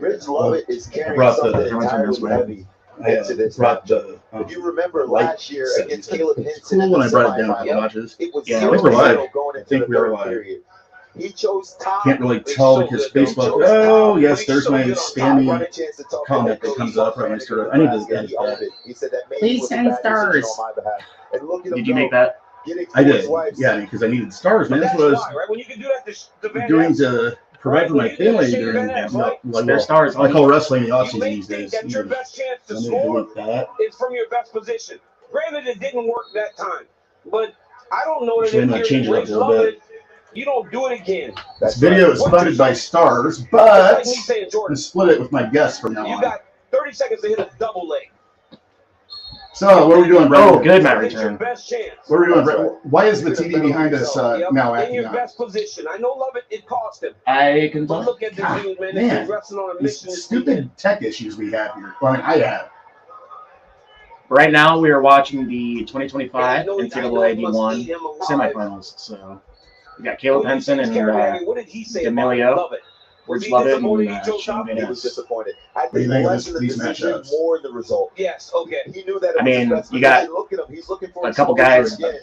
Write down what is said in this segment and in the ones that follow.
Rich Lovett is carrying something entirely heavy into this matchup. If you remember last year against Caleb Hinson in the semifinal, it was 0-0 going into the third period. He chose top. Can't really tell because Facebook. Oh, yes, there's my spammy comment that comes up right next to it. I need to get it. He said that please send stars. Did you make that? I did. Yeah, because I needed stars, man. That's what I was doing to provide for my family during their stars. I call wrestling the offseason these days. That your best chance to score is from your best position. Granted, it didn't work that time, but I don't know that if you're Rich Lovett, you don't do it again. This video is funded by Stars, but I split it with my guests from now on. You got 30 seconds to hit a double leg. So, what are we doing, bro? Oh, good, Matt return. What are we doing, bro? Why is the TV behind us now acting in your best position? I know Lovett, it cost him. I can look at this dude, man. He's wrestling on a mission. Stupid tech issues we have here. Well, I mean, I have. Right now, we are watching the 2025 NCAA D1 semifinals. So, we got Caleb Henson and Emilio. Rich Lovett and Shane He was disappointed. I think less in the decision, more in the result. Yes, okay. He knew that. I mean, you got a couple guys that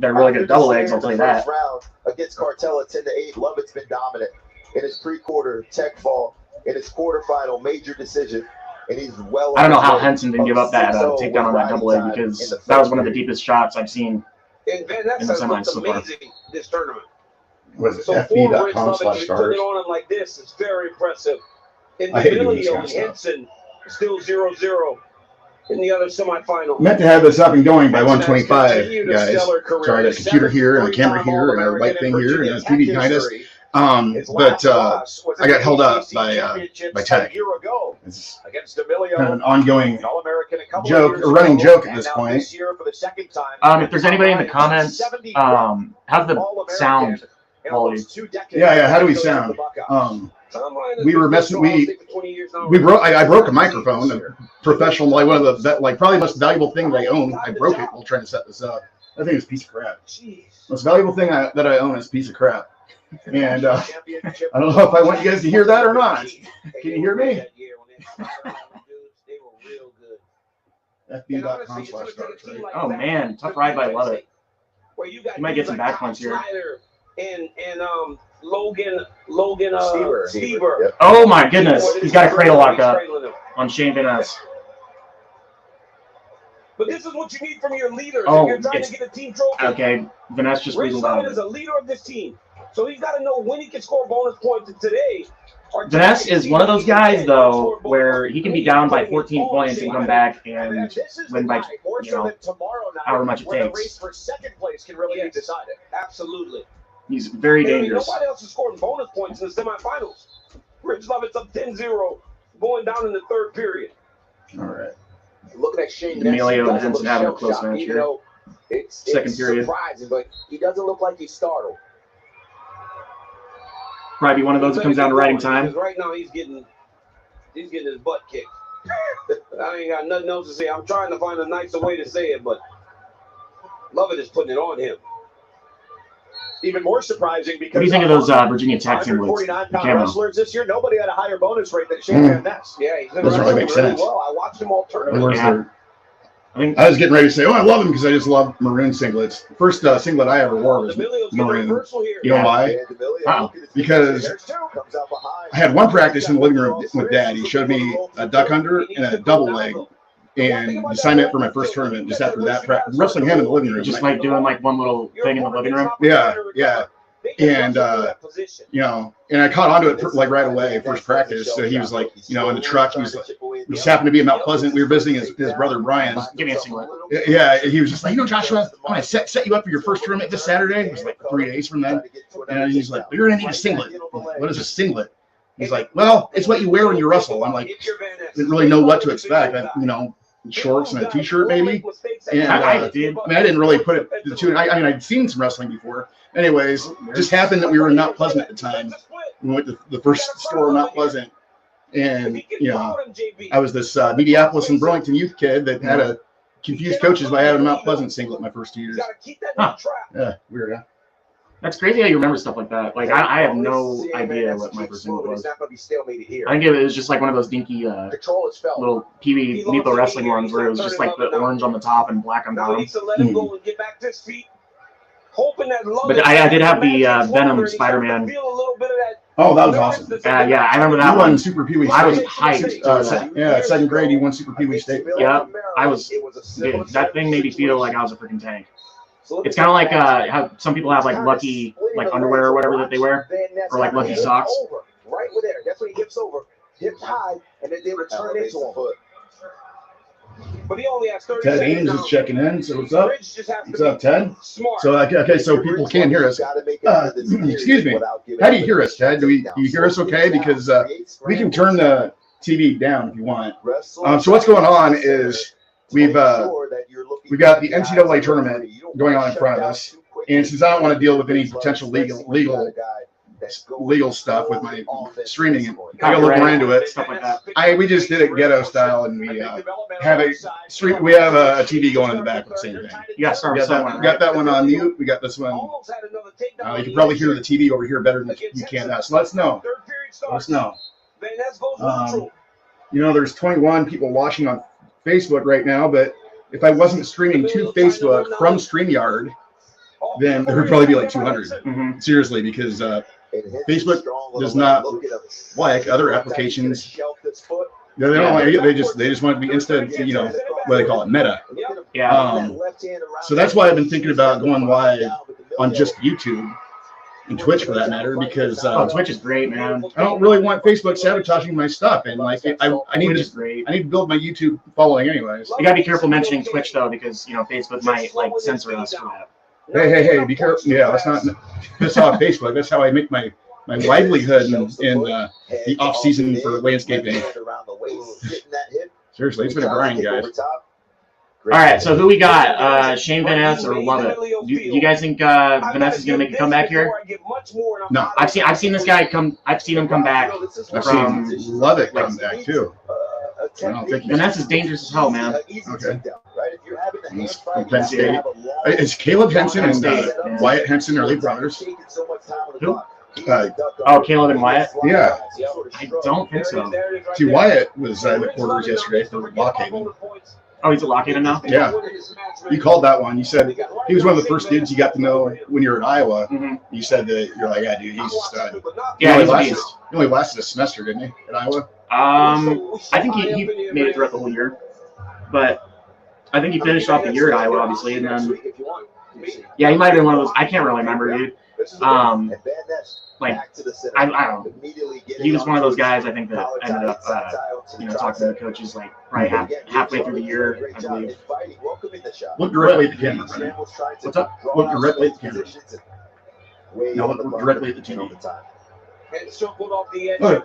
are really good at double legs. I'll tell you that. Round against Cartella 10-8. Lovett's been dominant in his pre-quarter tech fall, in his quarterfinal major decision, and he's well. I don't know how Henson didn't give up that takedown on that double leg because that was one of the deepest shots I've seen in the semis so far. This tournament. Was it so FB.com/stars? Putting it on him like this is very impressive. In the Emilio Henson, still 0-0 in the other semifinal. Meant to have this up and going by 1:25, guys. Sorry, I got a computer here and a camera here and a white thing here and a TV behind us. But I got held up by tech. It's kind of an ongoing joke, a running joke at this point. If there's anybody in the comments, how's the sound quality? Yeah. How do we sound? We were messing. I broke a microphone, a professional, like one of the probably the most valuable thing that I own. I broke it while trying to set this up. I think it's a piece of crap. Most valuable thing that I own is a piece of crap. And I don't know if I want you guys to hear that or not. Can you hear me? FB.com/stars. Oh man, tough ride by Lovett. You might get some back points here. And Logan Stever. Yep. Oh my goodness, he's got a cradle lock up on Shane Van Ness. But this is what you need from your leader. Oh, you're trying to get a team trophy. Okay, Van Ness just Rich weaseled Lovett out. is a leader of this team, so he's got to know when he can score bonus points today. Van Ness is one of those guys, though, where he can be down by 14 points and come back and win by, however much it takes. Race for second place can really be decided. Absolutely. He's very dangerous. Nobody else is scoring bonus points in the semifinals. Rich Lovett's up 10-0, going down in the third period. All right. Looking at Shane Emilio and Henson having a close match here. Second period. Surprising, but he doesn't look like he's startled. Probably one of those that comes down to riding time. Right now he's getting his butt kicked. I ain't got nothing else to say. I'm trying to find a nicer way to say it, but Lovett is putting it on him. Even more surprising because what do you think of those Virginia Tech singlets? 149-pound wrestlers this year, nobody had a higher bonus rate than Shane Van Ness. Yeah, he's been doesn't really make sense. Well. I watched him all tournament. I was getting ready to say, I love them because I just love maroon singlets. The first singlet I ever wore was maroon. You know why? Because I had one practice in the living room with Dad. He showed me a duck under and a double leg. And he signed me up for my first tournament just after that practice. Wrestling him in the living room. Just like doing like one little thing in the living room? Yeah. And, and I caught onto it like right away, first practice. So he was like, in the truck, he just happened to be in Mount Pleasant. We were visiting his brother, Brian. Give me a singlet. Yeah. He was just like, Joshua, I'm going to set you up for your first tournament this Saturday. It was like 3 days from then. And he's like, you're going to need a singlet. What is a singlet? He's like, well, it's what you wear when you wrestle. I'm like, didn't really know what to expect. Shorts and a t-shirt maybe. And I didn't really put it to the two. I'd seen some wrestling before. Anyways, just happened that we were in Mount Pleasant at the time. We went to the first store in Mount Pleasant. And, I was this Minneapolis and Burlington youth kid that had a confused coaches by having a Mount Pleasant singlet my first 2 years. Huh. Yeah, weird, huh? That's crazy how you remember stuff like that. Like I have no idea what my first singlet was. I think it was just like one of those dinky little Pee-wee Meatball wrestling ones where it was just like the orange on the top and black on bottom. But I did have the Venom Spider-Man. Oh, that was awesome. Yeah, I remember that you one. Won Super Pee Wee. I was hyped. Yeah, second grade, you won Super Pee Wee State. Yeah, I was. Dude, that thing made me feel like I was a freaking tank. It's kind of like how some people have like lucky like underwear or whatever that they wear, or like lucky socks. Right there. That's when he hips over, hips high, and then they return into him. But he only has 30 Ted Ames is checking in. So what's up? What's up, Ted? So okay, so people can't hear us. Excuse me. How do you hear us, Ted? Do you hear us okay? Because we can turn the TV down if you want. So what's going on is we've got the NCAA tournament going on in front of us, and since I don't want to deal with any potential legal stuff with my streaming, I gotta look more into it. Stuff like that. We just did it ghetto style, and we have a TV going in the back with the same thing. You got We got that one on mute. We got this one. You can probably hear the TV over here better than you can now. So let us know. There's 21 people watching on Facebook right now, but if I wasn't streaming to Facebook from StreamYard, then there would probably be like 200. Mm-hmm. Seriously, because Facebook does not like other applications. They don't like it. They just want to be instant, what they call it, meta. Yeah. So that's why I've been thinking about going live on just YouTube and Twitch for that matter, because Twitch is great, man. I don't really want Facebook sabotaging my stuff, and like I need to build my YouTube following anyways. You gotta be careful mentioning Twitch though, because Facebook might like censor us for that. Hey, be careful. Yeah, let's not piss off Facebook. That's how I make my livelihood in the off season for landscaping. Seriously, it's been a grind, guys. All right, so who we got? Shane Van Ness or Lovett? Do you guys think Van Ness is gonna make a comeback here? No, I've seen this guy come. I've seen him come back. I've seen Lovett come back too. I don't think Van Ness is dangerous as hell, man. Okay. From Penn State. It's Caleb Henson and Wyatt Henson are league brothers. Who? Caleb and Wyatt? Yeah. I don't think so. See, Wyatt was in the quarters yesterday for Lockhaven. Oh, he's at Lockhaven now? Yeah. You called that one. You said he was one of the first dudes you got to know when you were at Iowa. Mm-hmm. You said that you're like, yeah, dude, he's a stud. Yeah, he's a beast. He only lasted a semester, didn't he, at Iowa? I think he made it throughout the whole year. But I think he finished off the year at Iowa, obviously, and then he might have been one of those. I can't really remember, dude. I don't know. He was one of those guys I think that ended up, talking to the coaches like probably halfway through the year, I believe. Look directly at the camera, Brennan. What's up? Look directly at the camera. No, look directly at the TV. Okay.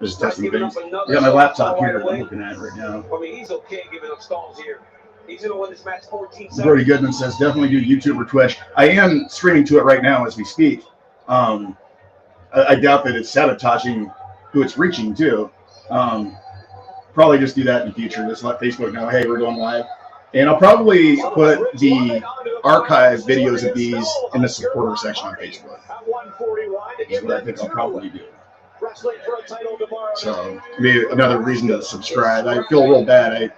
Just testing things. I got my laptop here that I'm looking at right now. I mean, he's okay giving up stalls here. He's going to win this match 14-7. Brody Goodman says definitely do YouTube or Twitch. I am streaming to it right now as we speak. I doubt that it's sabotaging who it's reaching too. Probably just do that in the future. Just let Facebook know, hey, we're going live. And I'll probably put the archive videos of these in the supporter section on Facebook. That's what I think I'll probably do. So maybe another reason to subscribe. I feel real bad.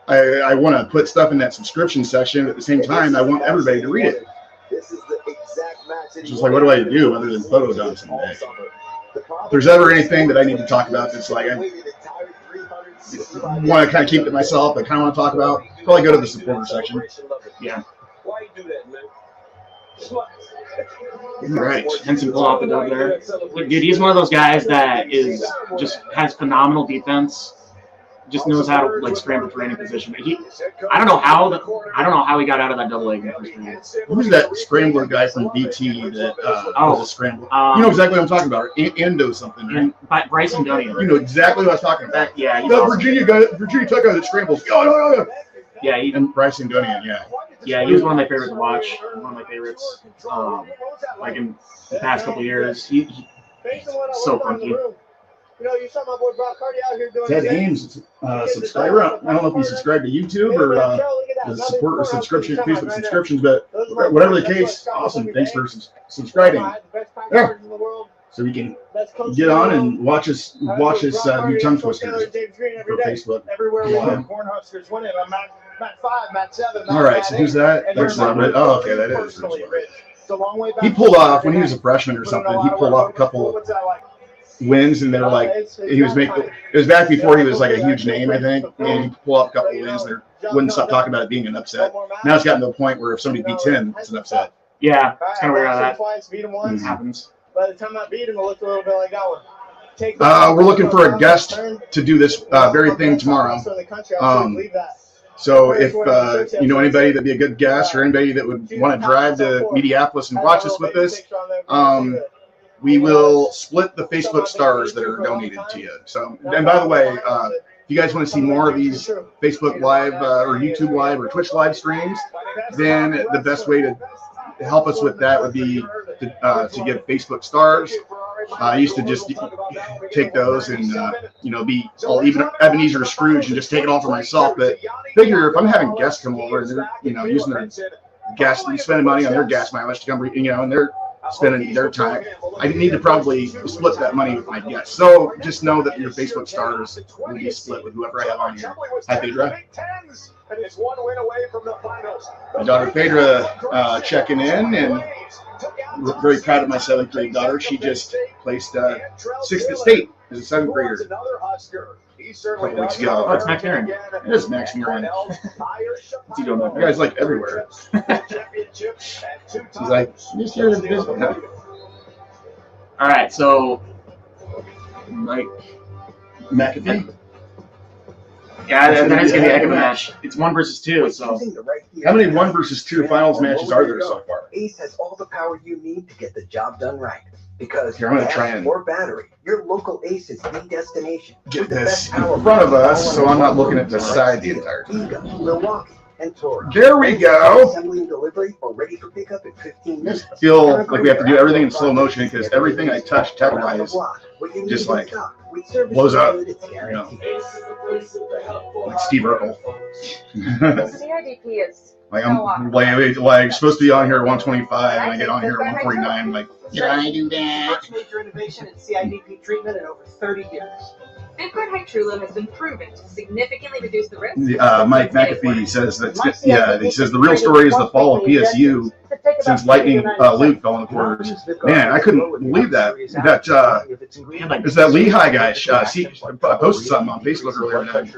I want to put stuff in that subscription section. At the same time, I want everybody to read it. It's just like, what do I do other than photo dumps in a day? If there's ever anything that I need to talk about that's like I want to kind of keep it to myself, I kind of want to talk about, probably go to the supporter section. Yeah. Why you do that, man? All right. Henson pull off the dub there. Dude, he's one of those guys that has phenomenal defense. Just knows how to scramble for any position. I don't know how he got out of that double leg in the first period. Who's that scrambler guy from BT that was a scrambler? You know exactly what I'm talking about. Endo something, right? Bryson Donian. You know exactly what I was talking about. Yeah. The Virginia Tech guy that scrambles. Oh. Yeah, and Bryson Donian. Yeah. Yeah, he was one of my favorites to watch. One of my favorites. Like in the past couple of years, he's so funky. You saw my boy Brock Hardy out here doing Ted Ames, subscriber. I don't know if you subscribe to YouTube or the support or subscription, Facebook subscriptions, but whatever the case, awesome. Thanks for subscribing. Yeah. So we can get on and watch us do tongue twisters for Facebook. Everywhere we go, Cornhuskers winning. I'm Matt 5, Matt 7. All right, so who's that? That's not Rich. Oh, okay, that is Rich. He pulled off when he was a freshman or something. He pulled off a couple wins, and they were like, he was making. It was back before he was like a huge name, I think, and he pulled off a couple wins. They wouldn't stop talking about it being an upset. Now it's gotten to a point where if somebody beats him, it's an upset. Yeah, it's kind of weird how that happens. By the time I beat him, it looked a little bit like that one. We're looking for a guest to do this very thing tomorrow. So if you know anybody that'd be a good guest or anybody that would want to drive to Minneapolis and watch us with us, we will split the Facebook stars that are donated to you. So, and by the way, if you guys want to see more of these Facebook Live or YouTube Live or Twitch Live streams, then the best way to help us with that would be to give Facebook stars. I used to just take those and be all even Ebenezer Scrooge and just take it all for myself. But figure if I'm having guests come over and they're using their gas, spending money on their gas mileage to come, and they're spending their time, I need to probably split that money with my guests. So just know that your Facebook stars will be split with whoever I have on here. Hi, Phaedra. My daughter Phaedra checking in, and very proud of my 7th grade daughter. She just placed 6th at state as a 7th grader a couple weeks ago. Oh, it's Max Aaron. It is Max Aaron. What's he doing? You guys like everywhere. He's like, just here to visit. All right, so Mike McAfee. Yeah, that is gonna be a heck of a match. It's 1 versus 2. So how many 1 versus 2 finals matches are there so far? Ace has all the power you need to get the job done right. Because here, I'm gonna try and more battery, your local Ace is the destination. Get this in front of us, so I'm not looking at the side the entire time. Milwaukee and Torrance. There we go. Assembly and delivery are ready for pickup in 15 minutes. I feel like we have to do everything in slow motion because everything I touch tech-wise just like blows up. Like Steve Urkel. CIDP is like I'm supposed to be on here at 125 and I get on here at 149. I'm like, did I do that? First major innovation in CIDP treatment in over 30 years. Fifth-grade high Trulo has been proven to significantly reduce the risk. Mike McAfee says that. Yeah, he says the real story is the fall of PSU since Lightning Luke fell in the quarters. Man, I couldn't believe that. Is that Lehigh guy? I posted something on Facebook earlier today.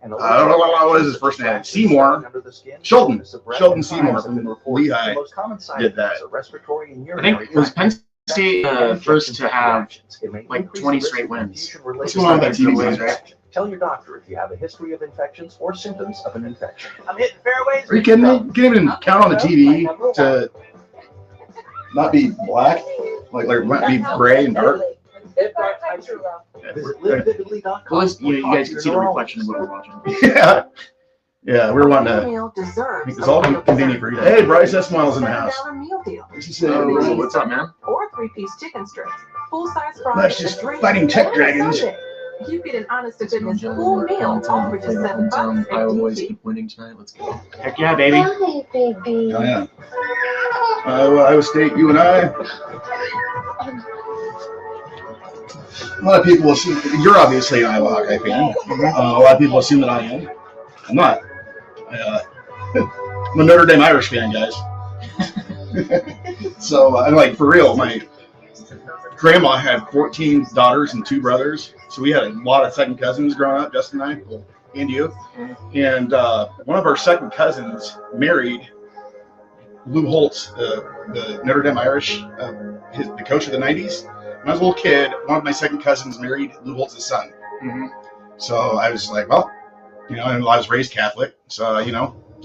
I don't know what is his first name. Sheldon Seymour from Lehigh did that. I think it was Penn State first to have like 20 straight wins. What's going on with that TV, right? Tell your doctor if you have a history of infections or symptoms of an infection. I'm hitting fairways. Are you kidding me? You can't even count on the TV to not be black, like not be gray and dark. Well, you guys can see the reflection of what we're watching. Yeah, we're wanting to. It's all convenient for you. Hey, Bryce S. Miles in the house. What's up, man? Or 3-piece chicken strips. Full-size fries. That's just fighting tech dragons. You get an honest-to-goodness full meal all for just $7. Iowa boys keep winning tonight. Let's go. Heck yeah, baby. Oh, yeah. Iowa State, you and I. A lot of people assume you're obviously an Iowa Hawkeye fan. A lot of people assume that I am. I'm not. I'm a Notre Dame Irish fan, guys. So I'm like, for real, my grandma had 14 daughters and 2 brothers. So we had a lot of second cousins growing up, Justin and I, and you. And one of our second cousins married Lou Holtz, the Notre Dame Irish, the coach of the 90s. When I was a little kid, one of my second cousins married Lou Holtz's son. Mm-hmm. So I was like, well, and I was raised Catholic, so,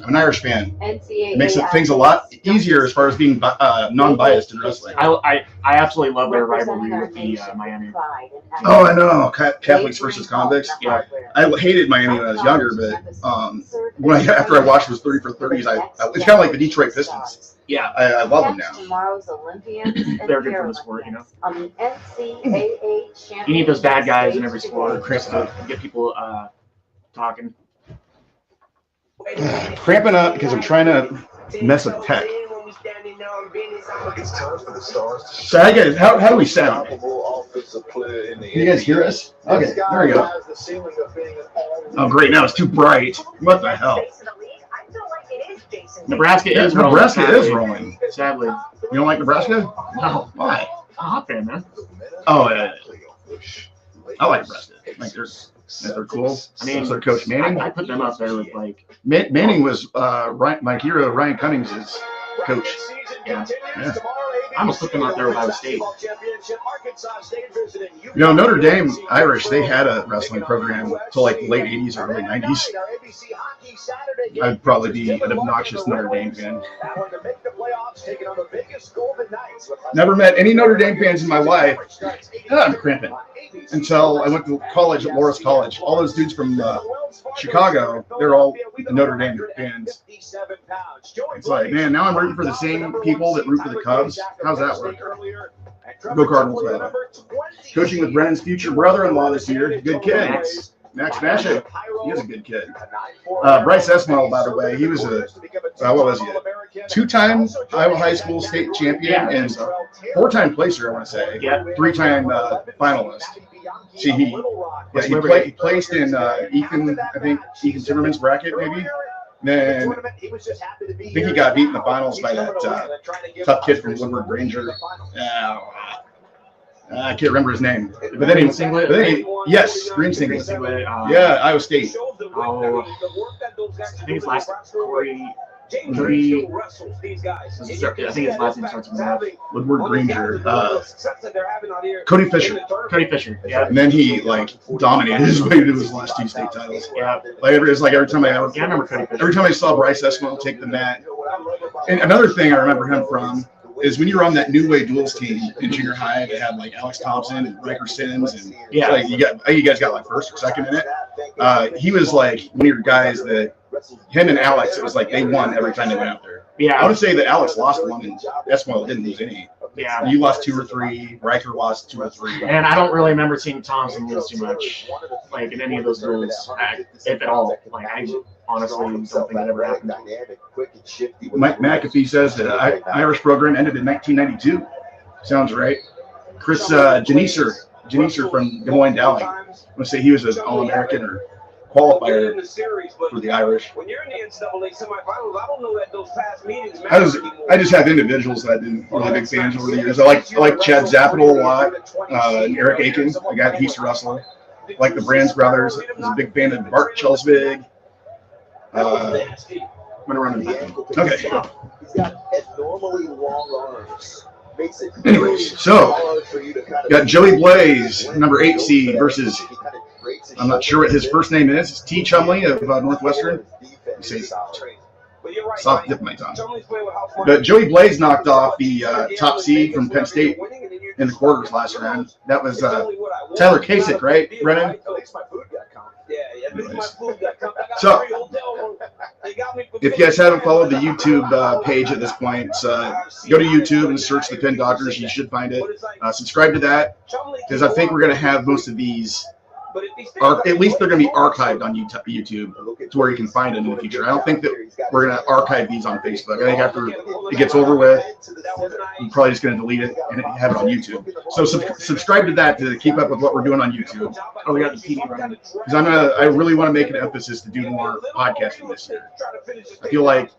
I'm an Irish fan. NCAA It makes things a lot easier as far as being non-biased in wrestling. I absolutely love their rivalry with the Miami. Oh, I know. Catholics versus convicts. Yeah. I hated Miami when I was younger, but after I watched those 30 for 30s, it's kind of like the Detroit Pistons. Yeah. I love them now. Tomorrow's Olympians They're good for the sport, on the NCAA You need those bad guys in every sport, Chris, to get people talking. Cramping up because I'm trying to mess with tech. It's time for the stars. So how do we sound? Can you guys hear us? Okay, there we go. Oh, great. Now it's too bright. What the hell? Nebraska is rolling. Sadly. You don't like Nebraska? No. Why? I'm a hot fan, man. Oh, yeah. I like Nebraska. Like they're cool. I mean, their coach Manning. I put them up there with like Manning was my hero Ryan Cummings' coach. Yeah. I almost put them out there with Iowa State. You know, Notre Dame Irish, they had a wrestling program till like the late 80s or early 90s. I'd probably be an obnoxious Notre Dame fan. Never met any Notre Dame fans in my life. I'm cramping. Until I went to college at Loras College. All those dudes from Chicago, they're all Notre Dame fans. It's like, man, now I'm rooting for the same people that root for the Cubs. How's that work? Go Cardinals, by the way. Coaching with Brennan's future brother-in-law this year. Good kid. Max Nashik. He was a good kid. Bryce Esmell, by the way, he was what was he? 2-time Iowa High School state champion and 4-time placer, I want to say. Yeah. 3-time finalist. See, he placed in Ethan Zimmerman's bracket, maybe. Then I think he got beat in the finals by that tough kid from Woodward Granger. I can't remember his name. But then yes, Green Singlet. Yeah, Iowa State. Oh, I think his last Corey. I think his last name starts with that. Woodward Granger. Cody Fisher. Yeah. And then he dominated his way to his last 2 state titles. Yeah. It's like every time I remember Cody Fisher. Every time I saw Bryce Esmell take the mat. And another thing I remember him from is when you were on that New Way Duels team in junior high, they had Alex Thompson and Riker Sims, and you guys got first or second in it. He was one of your guys that him and Alex, it was they won every time they went out there. Yeah. I would say that Alex lost one and Esmell didn't lose any. Yeah. You lost 2 or 3. Riker lost 2 or 3. And I don't really remember seeing Thompson lose too much, in any of those duels, if at all. I honestly don't think that ever happened. Mike McAfee says that Irish program ended in 1992. Sounds right. Chris Janicer from Des Moines Dowling. I'm going to say he was an All-American or qualifier for the Irish. When you're in the NCAA semifinals, I don't know that those past meetings I just have individuals that I've been really big fans over the years. I like Chad Zapital a lot, and Eric Aiken, the guy that used to wrestle. I like the Brands brothers. I was a big fan of Bart Chelsvig. I'm gonna run it. Okay. Anyways, so got Joey Blaze, number 8 seed, versus I'm not sure what his first name is. It's T. Chumley of Northwestern. Soft dip my tongue. But Joey Blaze knocked off the top seed from Penn State in the quarters last round. That was Tyler Kasich, right, Brennan? So, if you guys haven't followed the YouTube page at this point, go to YouTube and search the Pin Doctors. You should find it. Subscribe to that, because I think we're going to have most of these, or at least they're going to be archived on YouTube to where you can find them in the future. I don't think that we're going to archive these on Facebook. I think after it gets over with, I'm probably just going to delete it and have it on YouTube. So subscribe to that to keep up with what we're doing on YouTube. Oh, we got the TV running. Because I really want to make an emphasis to do more podcasting this year. I feel like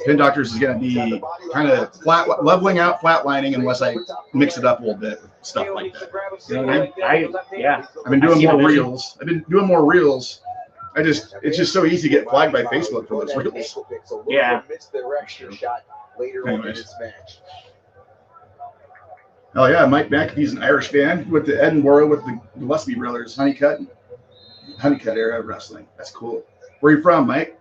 Pin Doctors is going to be kind of leveling out, flatlining, unless I mix it up a little bit with stuff like that. You know what I mean? I've been doing more reels. It's just so easy to get flagged by Facebook for those reels. Yeah. Anyways. Oh yeah, Mike McAfee's an Irish fan with the Edinburgh with the Gillespie brothers, Honeycutt era of wrestling. That's cool. Where are you from, Mike?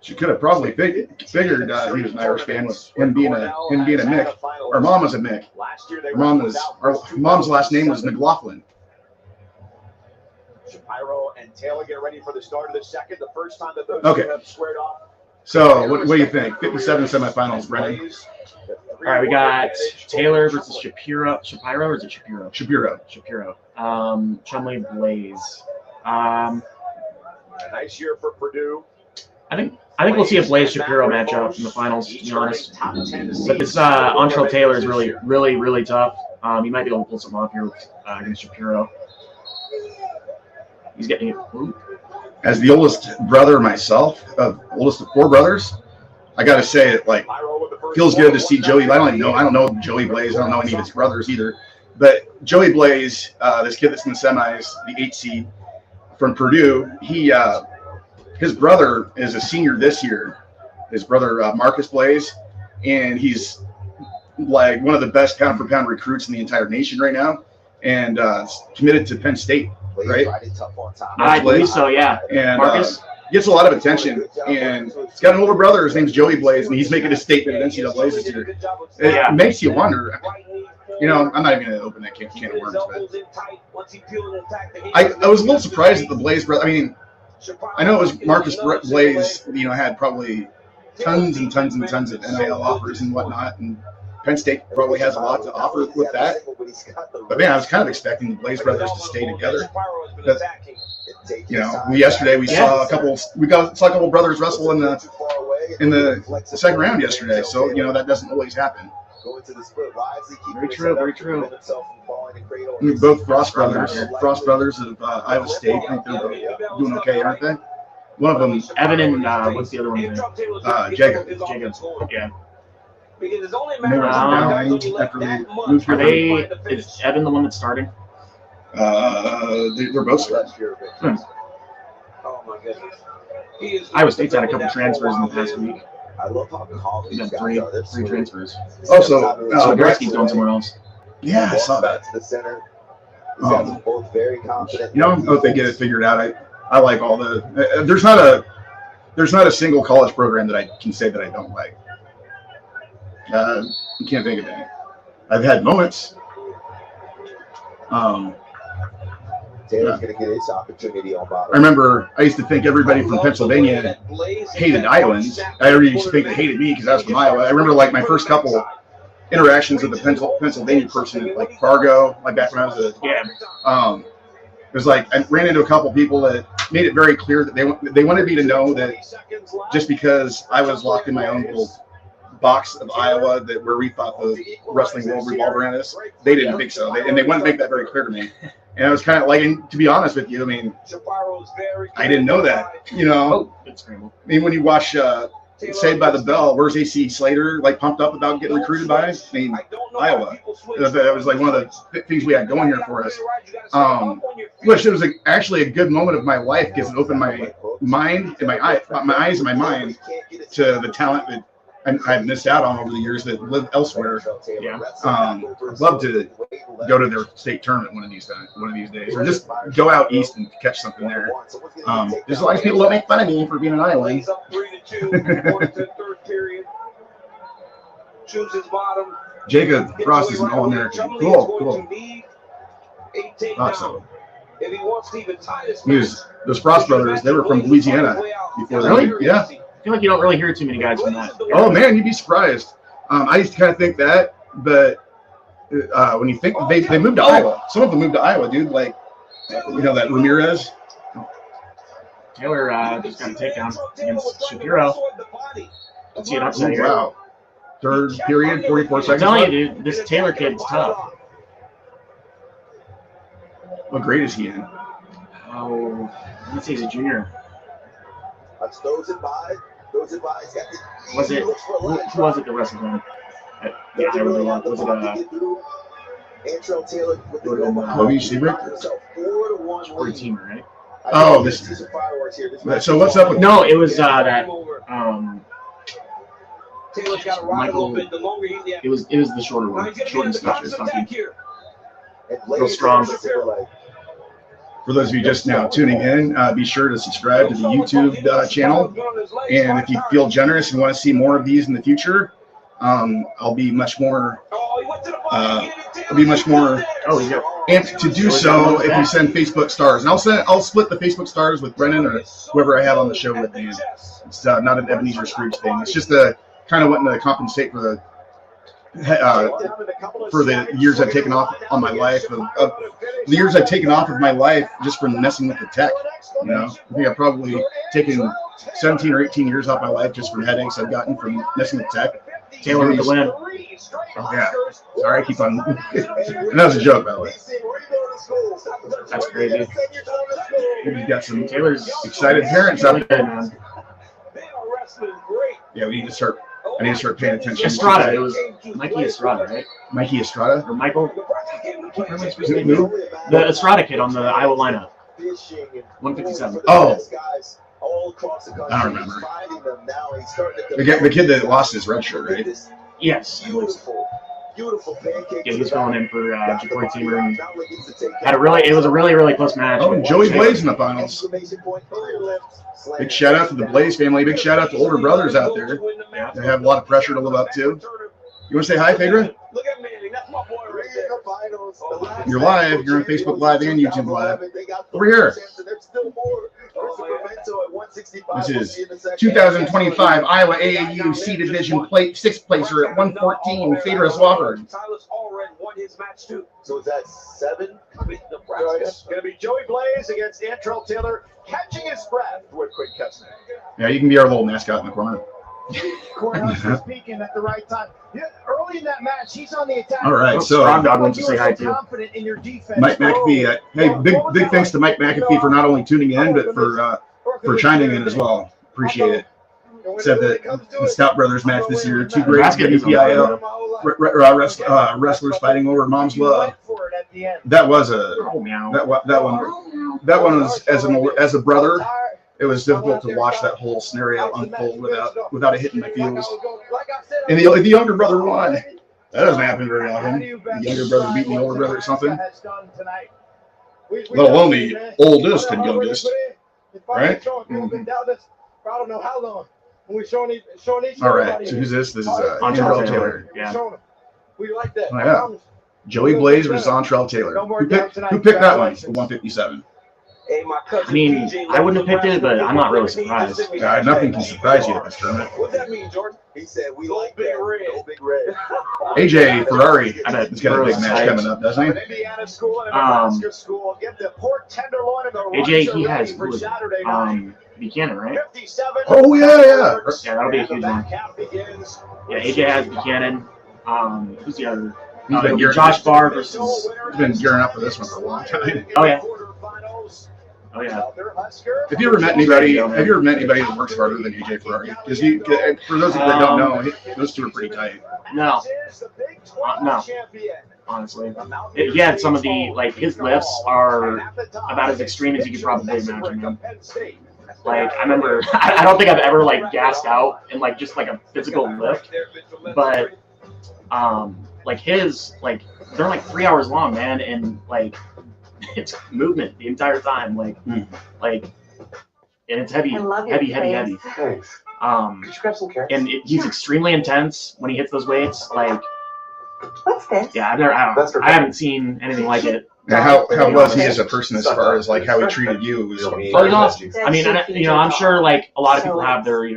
She could have probably figured he was an Irish fan with him being a Mick. Our mom was a Mick. Our mom's last name was McLaughlin. Shapiro and Taylor get ready for the start of the second. The first time that those two have squared off So what do you think? 57 semifinals, Brennan. All right, we got Taylor versus Shapiro, or is it Shapiro? Shapiro. Chumley Blaze. Nice year for Purdue. I think we'll see a Blaze Shapiro matchup in the finals, to be honest. But this Antrell Taylor is really tough. He might be able to pull something off here against Shapiro. He's getting it. As the oldest brother myself, oldest of 4 brothers, I got to say it feels good to see Joey. I don't know Joey Blaze. I don't know any of his brothers either. But Joey Blaze, this kid that's in the semis, the 8 seed from Purdue, his brother is a senior this year. His brother Marcus Blaze, and he's like one of the best pound for pound recruits in the entire nation right now, and committed to Penn State. Right? I believe so, yeah. And Marcus gets a lot of attention, and he's got an older brother. His name's Joey Blaze, and he's making a statement at NCAA this year. It makes you wonder. You know, I'm not even going to open that can of worms, but I was a little surprised at the Blaze brother. I mean, I know it was Marcus Blaze, had probably tons and tons and tons of NIL offers and whatnot, and Penn State probably has a lot to offer with that. But man, I was kind of expecting the Blaze brothers to stay together. But, yesterday we saw a couple brothers wrestle in the second round yesterday. So that doesn't always happen. Very true. I mean, both Frost brothers of Iowa State. I think they're doing okay, aren't they? One of them, Evan, and what's the other one? Jacob. Yeah. Is Evan the one that's starting? They're both starting. Oh my goodness. Iowa State's had a couple transfers in the past week. I love how calm He's these got guys are. three transfers. So Gretzky's going somewhere else. Yeah, I saw that. To the center. These guys are both very confident. I don't know if they get it figured out. I like all the. There's not a single college program that I can say that I don't like. I can't think of any. I've had moments. Taylor's going to get his opportunity on bottom. I remember I used to think everybody from Pennsylvania hated Iowans. I used to think they hated me because I was from Iowa. I remember my first couple interactions with a Pennsylvania person, like Fargo, back when I was it was I ran into a couple people that made it very clear that they wanted me to know that just because I was locked in my own little box of Iowa where we thought the wrestling world revolved around us, they didn't think so. And they wanted to make that very clear to me. And I was kind of and to be honest with you, I mean, I didn't know that. I mean, when you watch Saved by the Bell, where's AC Slater pumped up about getting recruited by? I mean, Iowa. That was one of the things we had going here for us. Which it was actually a good moment of my life because it opened my mind and my eyes and my mind to the talent that I've missed out on over the years that live elsewhere. Yeah. I'd love to go to their state tournament one of these days, or just go out east and catch something there. There's a lot of people that make fun of me for being an Iowan. Jacob Frost is an All-American. Cool. Awesome. Those Frost brothers, they were from Louisiana before. Really? Yeah. I feel like you don't really hear too many guys from that. Oh man, you'd be surprised. I used to kind of think that, but when you think they moved to Iowa, some of them moved to Iowa, dude. That Ramirez. Taylor just got a takedown against Shapiro. Let's see an upset here. Wow. Third period, 44 I'm seconds. telling you, dude, this Taylor kid's tough. What grade is he in? Oh, let's say he's a junior. Throws it by. Was it? Who was it that wrestled him? Yeah, I really want. Was it Antrell Taylor with the Kobe Seabrook? Sporting teamer, right? Oh, this. So what's up with? No, it was that. Taylor's got to ride a little bit. The longer he, It was the shorter one. Short and stuff. It's fucking real strong. For those of you just now tuning in, be sure to subscribe to the YouTube channel. And if you feel generous and want to see more of these in the future, I'll be much more Oh, yeah. amped to do so if you send Facebook stars. And I'll split the Facebook stars with Brennan or whoever I have on the show with me. It's not an Ebenezer Scrooge thing. It's just a kind of wanting to compensate for the years I've taken off on my life, the years I've taken off of my life just from messing with the tech. You know, I think I've probably taken 17 or 18 years off my life just from headaches I've gotten from messing with tech. Taylor with the win. Oh, yeah. Sorry, I keep on. And that was a joke, by the way. That's crazy. We've got some Taylor's excited parents out there. man. Yeah, I need to start paying attention. Estrada. It was Mikey Estrada, right? Mikey Estrada? Or Michael? Who? The Estrada kid on the Iowa lineup. 157. Oh. I don't remember. The kid that lost his red shirt, right? Yes. Yeah, he's going in for Jacory Teamer. And it was a really close match. Oh, and Joey Blaze in the finals. Big shout out to the Blaze family. Big shout out to older brothers out there. They have a lot of pressure to live up to. You want to say hi, Phaedra? You're live. You're on Facebook Live and YouTube Live. Over here. This is 2025 Iowa AAU C Division sixth placer at 114, Brennan Swafford. So is that 7? It's going to be Joey Blaze against Antrell Taylor, catching his breath with quick cuts. Yeah, you can be our little mascot in the corner. Cornhusker speaking at the right time. Yeah, early in that match, he's on the attack. All right, so Strong Dog wants to say hi too. Confident in your defense. Mike McAfee. Hey, big thanks to Mike McAfee for not only tuning in, but for chiming in as well. Appreciate it. Said that the Stout Brothers match this year, two great WPIL wrestlers fighting over mom's love. That was that one was as a brother. It was difficult to watch that whole scenario unfold without it hitting my feels. And the younger brother won. That doesn't happen very often. The younger brother beating the older brother or something. Let alone the oldest and youngest. Right? Mm-hmm. I don't know how long. All right. So who's this? This is Antrell Taylor. Yeah. We like that. Oh, yeah. Joey Blaze versus Antrell Taylor. Who picked that one? The 157. I mean, I wouldn't have picked it, but I'm not really surprised. Nothing can surprise you at this tournament. What that mean, Jordan? He said, we like big red. Big red. AJ Ferrari. I bet he's got a big match coming up, doesn't he? AJ, he has Buchanan, right? Oh, yeah. Yeah, that'll be a huge one. Yeah, AJ has Buchanan. Who's the other? Josh Barr versus. He's been gearing up for this one for a long time. Oh, yeah. Oh yeah. Have you ever met anybody that works harder than AJ Ferrari? Because for those of you that don't know, those two are pretty tight. No. No. Honestly, he had some of the his lifts are about as extreme as you could probably imagine them. Like I remember, I don't think I've ever gassed out in just a physical lift, but his they're 3 hours long, man, and it's movement the entire time, and it's heavy. Thanks. And he's extremely intense when he hits those weights. What's this? Yeah, I haven't seen anything like it. Now, how was he as a person as far as how he treated you? Was I mean, I'm sure a lot of people have their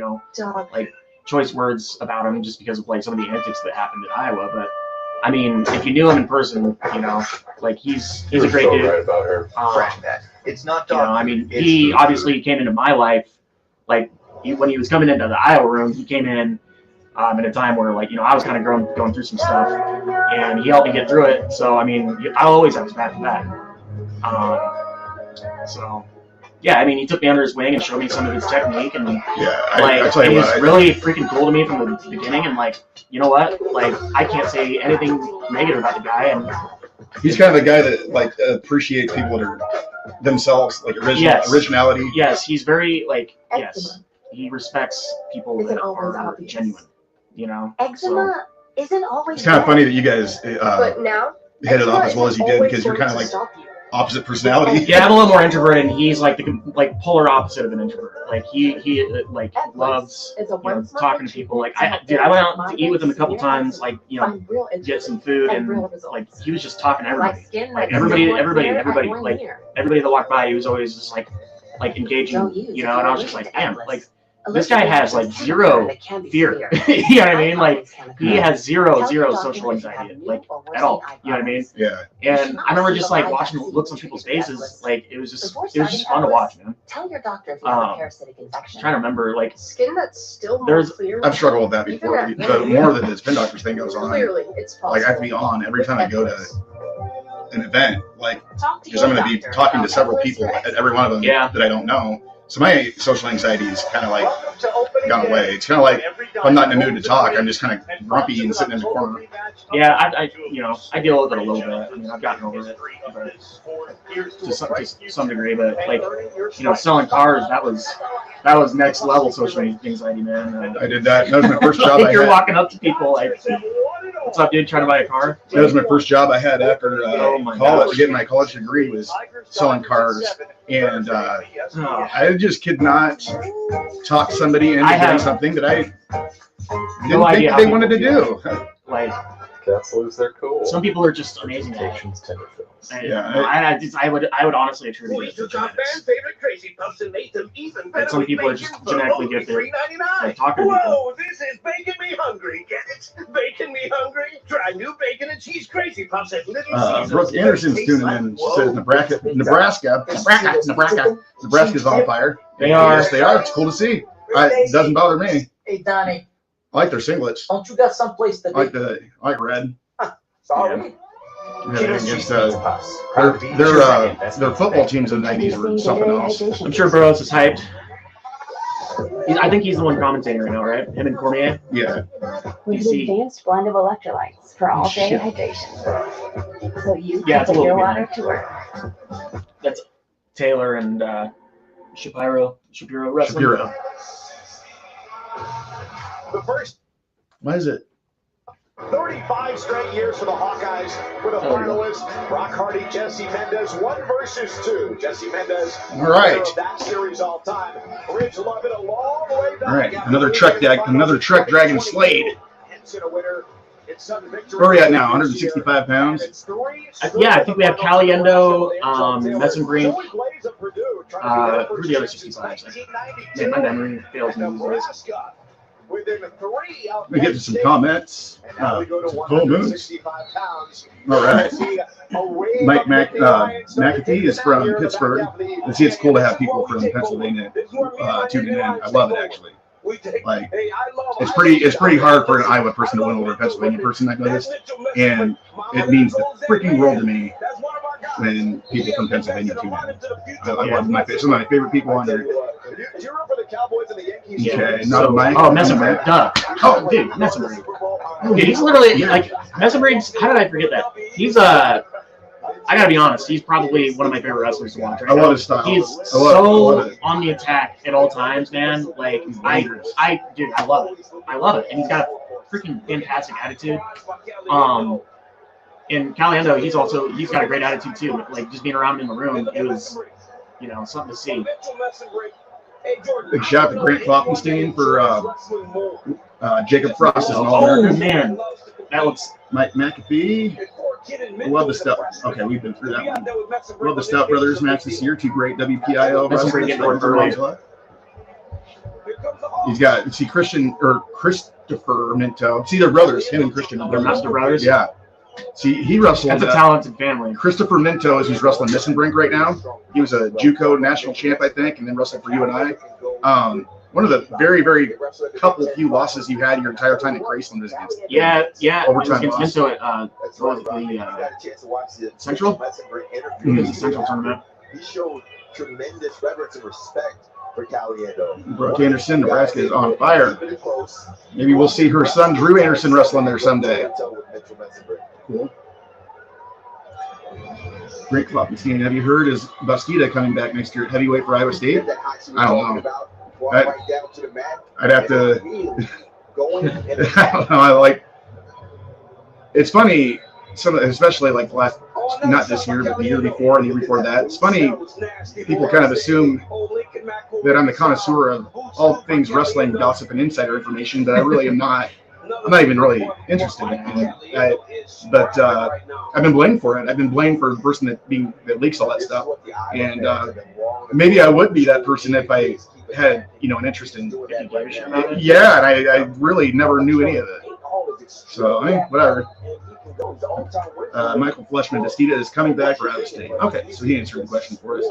choice words about him just because of some of the antics that happened in Iowa, but. I mean, if you knew him in person, he's a great dude. Right about her. It's not I mean, he obviously came into my life, when he was coming into the Iowa room, he came in at a time where, I was kind of going through some stuff, and he helped me get through it. So, I mean, I'll always have his back to back. So, yeah, I mean, he took me under his wing and showed me some of his technique, and I tell you what, really freaking cool to me from the beginning, and you know what? I can't say anything negative about the guy, and he's kind of the guy that appreciates people that are themselves, originality. Yes, he's very yes, he respects people that are genuine. Eczema isn't always. It's kind of funny that you guys but now hit it off as well as you did, because you're kind of opposite personality. Yeah, I'm a little more introverted, and he's like the polar opposite of an introvert. Like he like loves talking to people. Like I went out to eat with him a couple times. Like get some food, and like he was just talking to everybody. Like everybody, like everybody that walked by, he was always just like engaging. And I was just like, damn, like. This guy has like zero fear. You know what I mean? Like he has zero social anxiety, like at all. You know what I mean? Yeah. And I remember just like watching the looks on people's faces. Like it was just fun to watch, man. Tell your doctor if you have a parasitic infection. Trying to remember, like Skin that's still more there's clear. I've struggled with that before. The more that the spin doctors thing goes on, Clearly, it's possible. like I have to be on every time I go to an event, like Talk to because your I'm going to be doctor talking to about several Equus people or at every one of them Yeah. that I don't know. So my social anxiety is kind of like gone away. It's kind of like if I'm not in the mood to talk, I'm just kind of grumpy and sitting in the corner. yeah, I deal with it a little bit. I mean, I've gotten over it, but to some degree. But like selling cars, that was next level social anxiety, man. I did that. That was my first job I You're had. walking up to people like, "What's up, dude? Trying to buy a car?" That was my first job I had after my college. gosh. Getting my college degree was selling cars, and I just could not talk somebody into doing something that I didn't think they wanted to do. Like Cats lose their cool. some people are just amazing at it. Patience tender films. I would honestly attribute it to genetics. And some people are just genetically gifted at talking to people. Whoa, this is making me hungry. Get it? Bacon me hungry? Try new bacon and cheese crazy puffs at Little Caesars. Brooke Anderson's tuning in. She says Nebraska's on fire. They are. Yes, they are. It's cool to see. It doesn't bother me. Hey, Donnie, I like their singlets. don't you got someplace to I be? like red. Sorry. Yeah, against, their football teams in the 90s were something else. I'm sure Burroughs is hyped. I think he's the one commentating right now, right? Him and Cormier. Yeah. With an advanced blend of electrolytes for all day hydration. So you Yeah, can it's a put your little water to work. That's Taylor and Shapiro wrestling. Shapiro. The first Why is it? 35 straight years for the Hawkeyes with a finalist, Brock Hardy, Jesse Mendez, 1 versus 2. Jesse Mendez, All right. that series all time. Ridge love it a long way back. All right. Another Trek Dragon Slade. Where are we at now? 165 pounds? Yeah, I think we have Caliendo, Messenbrink, who are the other 65s? Man, my memory fails me these days. We get to some comments. Full moons. All right. Mike McAfee is from Pittsburgh. And see, it's cool to have people from Pennsylvania tuning in. I love it, actually. Like, it's pretty hard for an Iowa person to win over a Pennsylvania person, I've noticed. And it means the freaking world to me when people from Pennsylvania tune in. I love some of my favorite people on here. Okay, not a Mike. Oh, Messenbrink, duh. Oh, dude, Messenbrink. Dude, he's literally, like, Messenbrink's, how did I forget that? He's, I gotta be honest, he's probably one of my favorite wrestlers to watch right now. I love his style. He's so on the attack at all times, man. Like, I love it. I love it. And he's got a freaking fantastic attitude. And Caliendo, he's got a great attitude too. Like, just being around him in the room, it was, something to see. Big shout to Grant Kloppenstein for Jacob Frost as an All-American. Oh, man. That looks... Mike McAfee. I love the Stout. Okay, we've been through that one. Love the Stout Brothers match this year. 2 great WPIO wrestlers. He's got, Christopher Minto. See, they're brothers. Him and Christian. They're master brothers? Yeah. See, he wrestled. That's a talented family. Christopher Minto is who's wrestling Messenbrink right now. He was a JUCO national champ, I think, and then wrestled for UNI. One of the very, very few losses you had your entire time at Graceland is against. Yeah. Overtime against Minto at Central. Mm-hmm. Central tournament. He showed tremendous reverence and respect for Caliendo. Brooke Anderson, Nebraska is on fire. Maybe we'll see her son Drew Anderson wrestling there someday. Cool. Great Kloppenstein. Have you heard is Bastida coming back next year at heavyweight for Iowa State? I don't know. I'd have to. I don't know. It's funny, especially like the last not this year, but the year before and the year before that. It's funny, people kind of assume that I'm the connoisseur of all things wrestling, gossip, and insider information, but I really am not. I'm not even really interested in it. But I've been blamed for it. I've been blamed for the person that leaks all that stuff. And maybe I would be that person if I had, an interest in it. Yeah, and I really never knew any of it. So, whatever. Michael Fleshman, Destita is coming back or out of state. Okay, so he answered the question for us.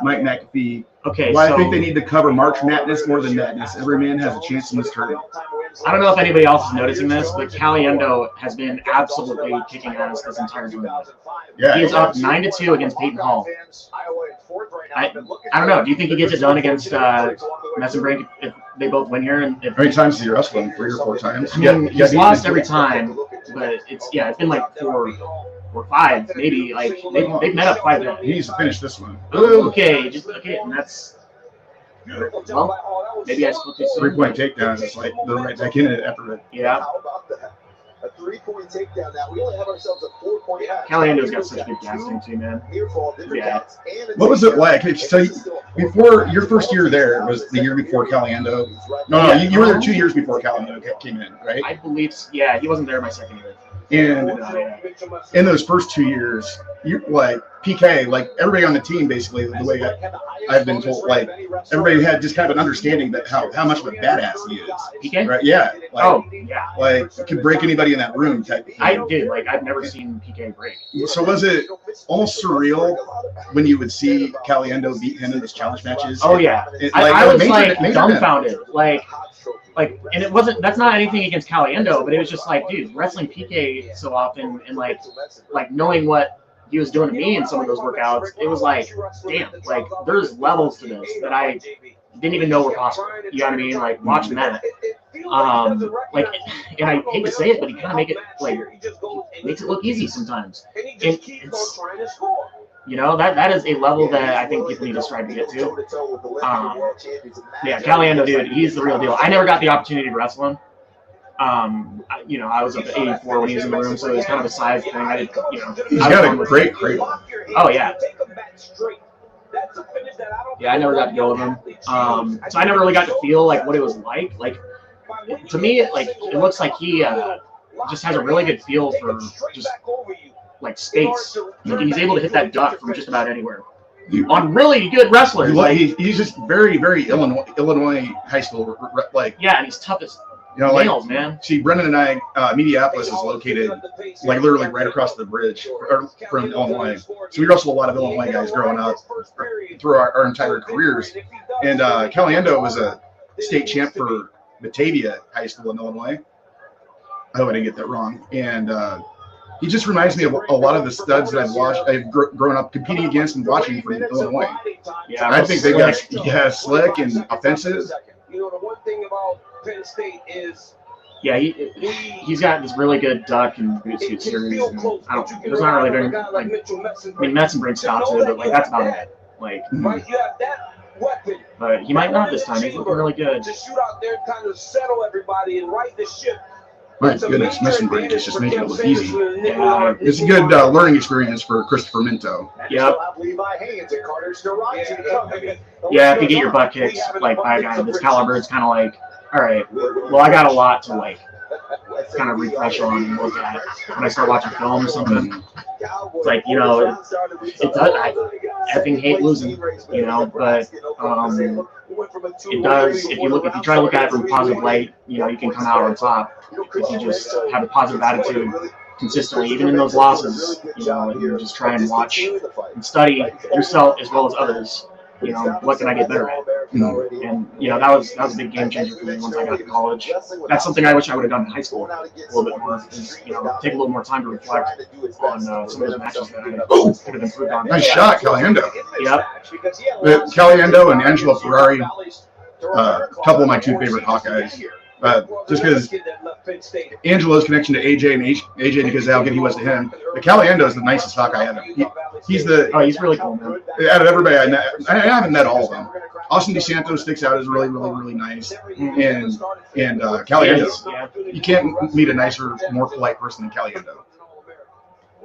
Mike McAfee. Okay, I think they need to cover March Madness more than Madness. Every man has a chance in this tournament. I don't know if anybody else is noticing this, but Caliendo has been absolutely kicking ass this entire tournament. Yeah, he is up 9-2 against Peyton Hall. I don't know. Do you think he gets it done against Messenbrink if they both win here? And how many times did you wrestle him? 3 or 4 times? I mean, he's lost every time, but it's been like 4 or 5, maybe. Like they've met up quite a bit. He needs to finish this one. Okay, and that's. Well, maybe I spoke too soon. 3-point takedown. It's like they're right back in it after it. Yeah. How about that? A 3-point takedown now. We only have ourselves a 4-point match. Caliendo's got such good casting too, man. Yeah. What was it like? So before your first year there was the year before Caliendo. No, you were there 2 years before Caliendo came in, right? I believe. Yeah, he wasn't there my second year. And in those first 2 years, you like PK, like everybody on the team, basically, the way I've been told, like everybody had just kind of an understanding that how much of a badass he is. PK? Right? Yeah. Like, yeah. Like could break anybody in that room type thing. I did. Like I've never seen PK break. So was it almost surreal when you would see Caliendo beat him in those challenge matches? Oh yeah. I was like dumbfounded. Like, and it wasn't. That's not anything against Caliendo, but it was just like, dude, wrestling PK so often, and like knowing what he was doing to me in some of those workouts, it was like, damn, like there's levels to this that I didn't even know were possible. You know what I mean? Like watching that, like, and I hate to say it, but he kind of makes it look easy sometimes. And it's, that is a level that I think people need to strive to get to. Yeah, Caliendo, dude, he's the real deal. I never got the opportunity to wrestle him. I was up at 84 when he was in the room, so it was kind of a size thing. I didn't, He's got a great cradle. Oh yeah. Yeah, I never got to go with him. So I never really got to feel like what it was like. Like to me, it looks like he just has a really good feel for just like space. Like he's able to hit that duck from just about anywhere. On really good wrestlers. He's just very, very Illinois high school. Yeah, and he's tough as nails, man. See, Brennan and I, Mediapolis is located like literally right across the bridge from Illinois. So we wrestled a lot of Illinois guys growing up through our entire careers. And Caliendo was a state champ for Batavia High School in Illinois. I hope I didn't get that wrong. And he just reminds me of a lot of the studs that I've grown up competing against and watching from Illinois. Yeah, I think they got slick and offensive. The one thing about Penn State is he's got this really good duck and boot scoot series. And there's not really very Messenbrink stops it, but that's about it. But he might not this time. He's looking really good. To shoot out there, kind of settle everybody and right the ship. My goodness, Messenbrink is just making it look easy. Yeah, it's a good learning experience for Christopher Minto. Yep. Yeah, if you get your butt kicked by a guy of this caliber, it's kind of like, all right, well, I got a lot to kind of refresh on and look at when I start watching film or something. It's like, I effing hate losing, but it does. If you try to look at it from a positive light, you can come out on top if you just have a positive attitude consistently, even in those losses. And you just try and watch and study yourself as well as others. What can I get better at? And that was a big game changer for me once I got to college. That's something I wish I would have done in high school a little bit more. Is, take a little more time to reflect on some of those matches that I could have improved on. Nice shot, Caliendo. Yep. Caliendo and Angelo Ferrari, a couple of my 2 favorite Hawkeyes. Just because Angelo's connection to AJ and AJ because of how good he was to him. But Caliendo is the nicest Hawkeye ever. He's really cool, man. Out of everybody I haven't met all of them. Austin DeSanto sticks out as really, really, really nice. And Caliendo, you can't meet a nicer, more polite person than Caliendo.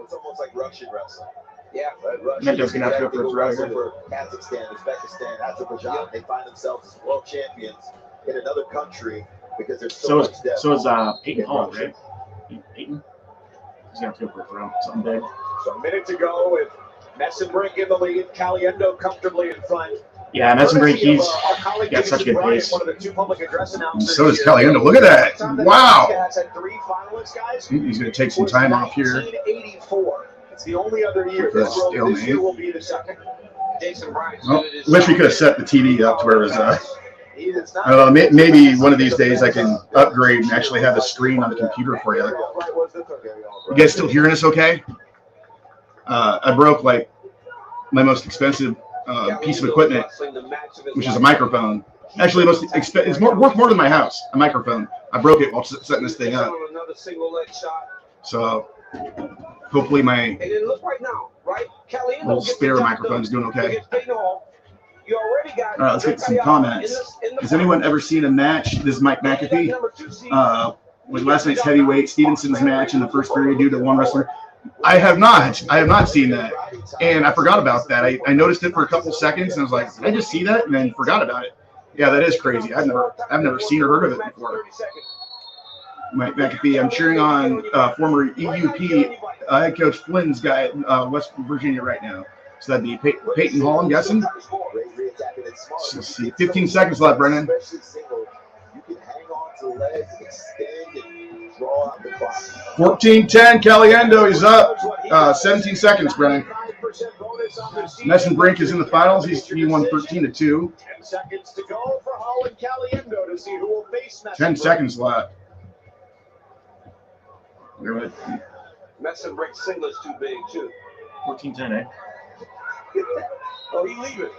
it's almost like Russian wrestling. Yeah, Mendo's gonna have to go for a throw here. For Kazakhstan, Uzbekistan, Azerbaijan, they find themselves as world champions in another country because there's so much depth. So is Peyton Hall, right? Peyton? He's gonna have to go for a throw, something big. So a minute to go with Messenbrink in the lead, Caliendo comfortably in front. Yeah, Messenbrink, he's got such good pace. One of the two public address announcers So does here. Caliendo. Look at that. Wow. Has had 3 finalists, guys. He's going to take some time off here. 1984. It's the only other year. That's This year will be the second. Jason Bryant. Well, wish we could have set the TV up to where it was, I don't know, maybe one of these days I can upgrade and actually have a screen on the computer for you. You guys still hearing us okay? I broke like my most expensive piece of equipment, which is a microphone. Actually, it's worth more than my house, a microphone. I broke it while setting this thing up. So hopefully my little spare microphone's doing okay. All right, let's get some comments. Has anyone ever seen a match? This is Mike McAfee. With last night's heavyweight Stevenson's match in the first period due to one wrestler. I have not seen that, and I forgot about that. I noticed it for a couple seconds, and I was like, "Did I just see that?" And then forgot about it. Yeah, that is crazy. I've never seen or heard of it before. Mike McAfee. I'm cheering on former EUP head coach Flynn's guy at West Virginia right now. So that'd be Peyton Hall, I'm guessing. So let's see, 15 seconds left, Brennan. 14-10, Caliendo, he's up. 17 seconds, Brennan. Messenbrink is in the finals. He won 13-2. 10 seconds to go for Hall and Caliendo to see who will face Messenbrink. 10 seconds left. Messenbrink singlet's too big too. 14-10, eh? Oh, he leaving.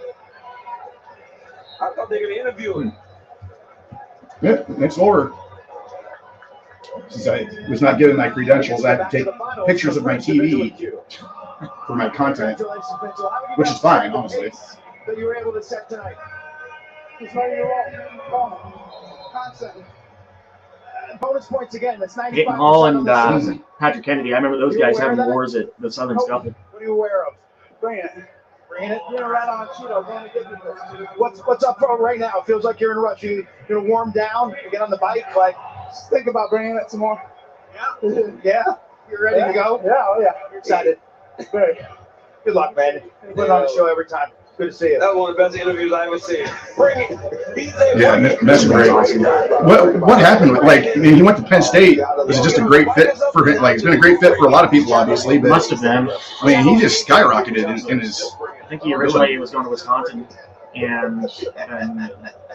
I thought they were gonna interview him. Yeah, next order. Since I was not given my credentials, I had to take pictures of my TV for my content, which is fine, honestly. That you were able to set tonight. It's ready to roll. Constantly. Bonus points again. That's 95%. Peyton Hall and Patrick Kennedy. I remember those guys having wars at the Southern Scuffle. What are you aware of? Bring it. You're right on Cheeto. What's up for right now? It feels like you're in a rush. You're warm down. You get on the bike. Like, just think about bringing it some more. Yeah. Yeah. You're ready to go. Yeah. Oh yeah. You're excited. Good. Good luck, man. You put on the show every time. Good to see you. That was one of the best interviews I ever seen. Bring it. Yeah, Messenbrink. What happened with, like, I mean, he went to Penn State. This is just a great fit for him. Like, it's been a great fit for a lot of people, obviously. But Must have been. I mean, he just skyrocketed in his. I think he originally was going to Wisconsin, and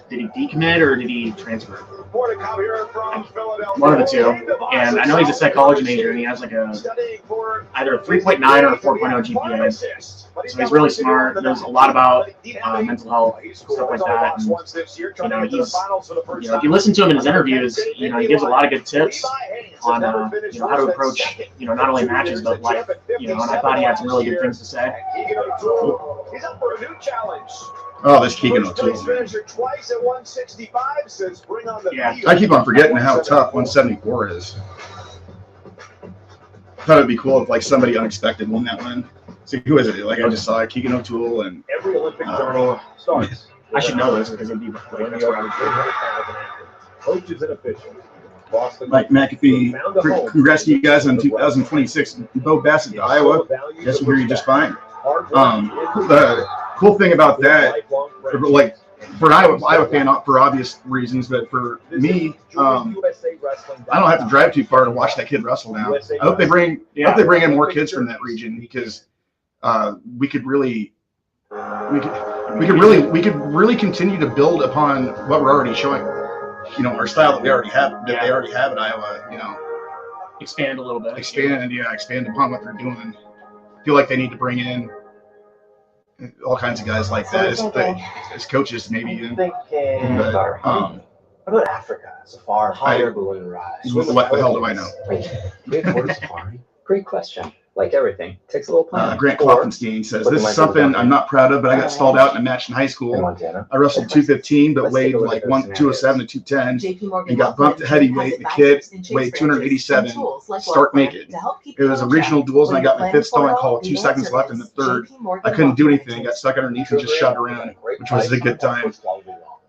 did he decommit or did he transfer? One of the two. And I know he's a psychology major, and he has like either a 3.9 or a 4.0 GPA. So he's really smart. Knows a lot about mental health, stuff like that. And, he's, if you listen to him in his interviews, he gives a lot of good tips on how to approach, not only matches but life. And I thought he had some really good things to say. He's up for a new challenge. Oh, this Keegan O'Toole. Twice at 165 says bring on the I keep on forgetting how tough 174 is. I thought it'd be cool if like somebody unexpected won that one. See, who is it? Like I just saw Keegan O'Toole and every Olympic journal starts. I should know this because it'd be like, that's what I would do. Coaches and officials. Boston. Mike McAfee, congrats to you guys on 2026. Bo Bassett to Iowa. Guess we'll hear you just fine. The cool thing about that, like for an Iowa fan, not for obvious reasons, but for me, I don't have to drive too far to watch that kid wrestle now. I hope they bring in more kids from that region because we could really continue to build upon what we're already showing. Our style that we already have, that they already have at Iowa. Expand a little bit. Expand upon what they're doing. I feel like they need to bring in all kinds of guys like that as coaches, maybe even. What about Africa? It's a far higher balloon rise. What the hell do I know? Safari? Great question. Like everything, takes a little planning. Grant Or, Klopfenstein says, looking this is like something we're I'm not proud of, but I got stalled out in a match in high in school. Montana. I wrestled 215, but Let's weighed take a look like at those 207 to 210 JP Morgan and got bumped to heavyweight. The kid weighed 287, stark naked. It was a regional duels, and I got my fifth stalling call with 2 seconds left in the third. I couldn't do anything, got stuck underneath and just shoved around, which was a good time.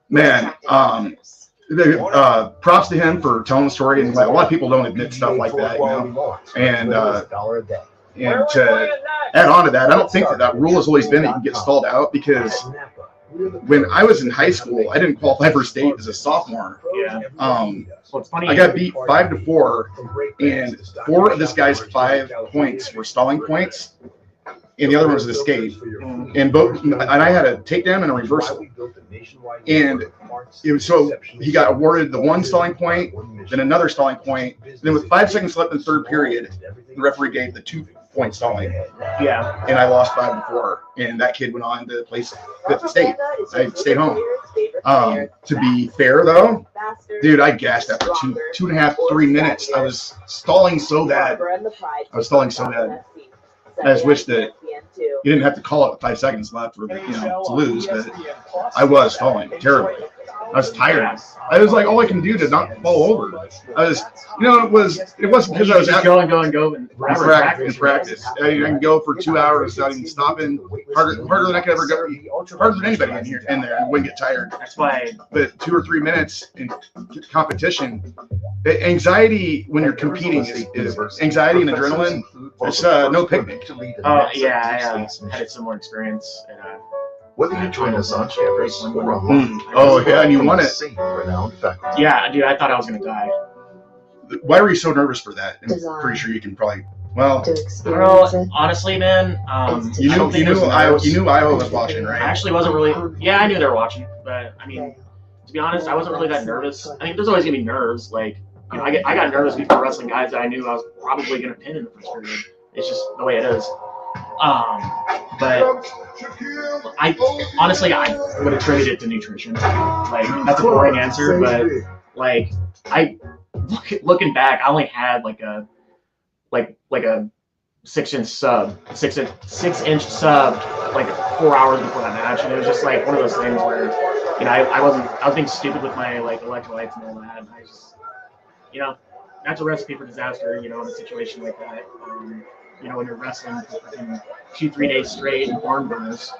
Man, props to him for telling the story, and like, a lot of people don't admit stuff like that, you know. And to add on to that, I don't think that rule has always been that you can get stalled out, because when I was in high school, I didn't qualify for state as a sophomore. Yeah. Well, it's funny. I got beat 5-4, and 4 of this guy's 5 points were stalling points, and the other one was an escape. And I had a takedown and a reversal. And it was, so he got awarded the 1 stalling point, then another stalling point. Then with 5 seconds left in the third period, the referee gave the 2-point stalling. Yeah. And I lost 5-4. And that kid went on to place 5th state. I stayed home. To be fair though, dude, I gassed after 2.5, 3 minutes. I was stalling so bad. I just wish that you didn't have to call it with 5 seconds left, or, you know, to lose, but I was falling terribly. I was tired. I was like, all I can do to not fall over. I was, you know, it wasn't because I was just go and in practice. I can go for 2 hours without even stopping. Harder than I could ever go. Harder than anybody in there. I wouldn't get tired. That's why. But 2 or 3 minutes in competition, anxiety when you're competing is anxiety and adrenaline. It's no picnic. Yeah, I had a similar experience. Whether you join us on campus or online. Oh, yeah, and you won it. Yeah, dude, I thought I was going to die. Why were you so nervous for that? I'm pretty sure you can probably, well, I don't know, honestly, man. You knew Iowa was watching, right? I actually wasn't really, yeah, I knew they were watching, but I mean, to be honest, I wasn't really that nervous. I mean, there's always going to be nerves. Like, you know, I got nervous before wrestling guys that I knew I was probably going to pin in the first period. It's just the way it is. But I honestly would attribute it to nutrition. Like, that's a boring answer, but like looking back, I only had like a 6-inch sub, 6-inch sub, like 4 hours before that match, and it was just like one of those things where, you know, I was being stupid with my like electrolytes and all that, and I just, you know, that's a recipe for disaster, you know, in a situation like that. You know, when you're wrestling for 2-3 days straight and barn burners.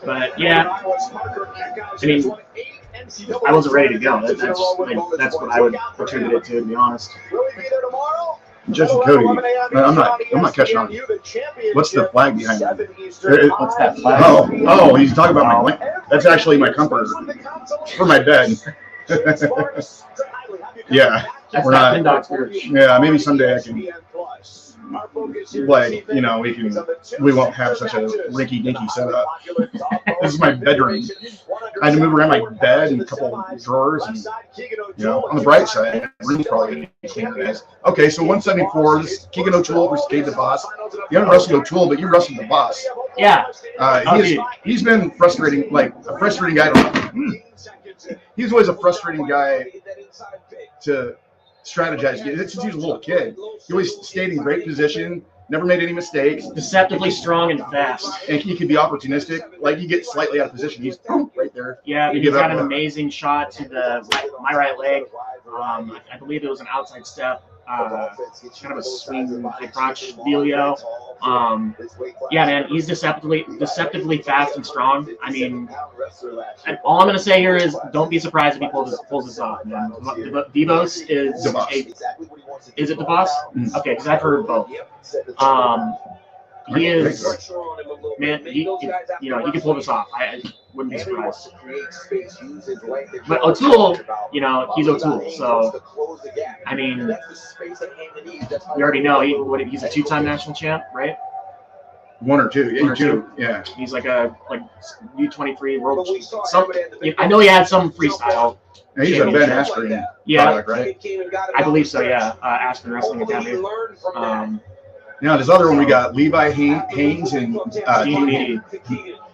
But yeah, I mean, I wasn't ready to go. That's what I would attribute it to be honest. Jesse Cody, I'm not catching on. What's the flag behind that? What's that flag? Oh, he's talking about my link. That's actually my comforter for my bed. Yeah. That's we're not. Yeah, maybe someday I can. Like, you know, we won't have such a rinky-dinky setup. This is my bedroom. I had to move around my bed and a couple of drawers, and, you know, on the bright side, the room's probably going to be cleaner than this. Okay, so 174, this is Keegan O'Toole versus Cade the Boss. You haven't wrestled O'Toole, but you wrestled the Boss. Yeah. He's been frustrating, like a frustrating guy. He's always a frustrating guy to strategize. Since he was a little kid, he always stayed in great position, never made any mistakes. Deceptively strong and fast. And he can be opportunistic. Like, you get slightly out of position, he's right there. Yeah, he's got an amazing shot to my right leg. I believe it was an outside step. Kind of a swing high crotch dealio. Yeah, man, he's deceptively fast and strong. I mean, all I'm gonna say here is don't be surprised if he pulls this off, man. Devos is is it the boss? Okay, because I've heard both. He is, man. He can pull this off. I wouldn't be surprised. But O'Toole, you know, he's O'Toole, so I mean, you already know he's a 2-time national champ, right? 1 or 2, yeah, 2. Yeah, he's like U23 world. I know he had some freestyle. Yeah, he's a Ben Askren product, right? I believe so. Yeah, Askren Wrestling Academy. Now, this other one we got Levi Haynes and